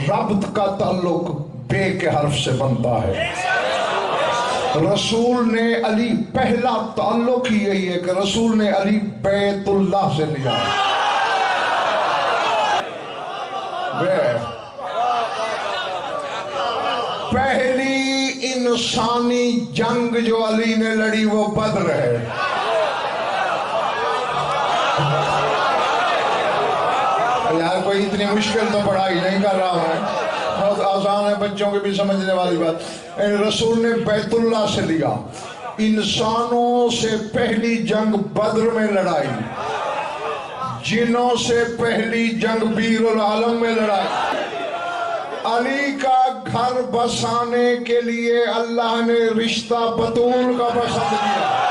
रब्त का ताल्लुक बे के हर्फ से बनता है। रसूल ने अली, पहला ताल्लुक ही यही है कि रसूल ने अली बैतुल्लाह से लिया। पहली इंसानी जंग जो अली ने लड़ी वो बद्र है। यार कोई इतनी मुश्किल तो पढ़ाई नहीं कर रहा है, बहुत आसान है, बच्चों के भी समझने वाली बात। रसूल ने बैतुल्लाह से लिया। इंसानों से पहली जंग बद्र में लड़ाई, जिन्नों से पहली जंग बीरुल आलम में लड़ाई। अली का घर बसाने के लिए अल्लाह ने रिश्ता बतूल का पसंद किया।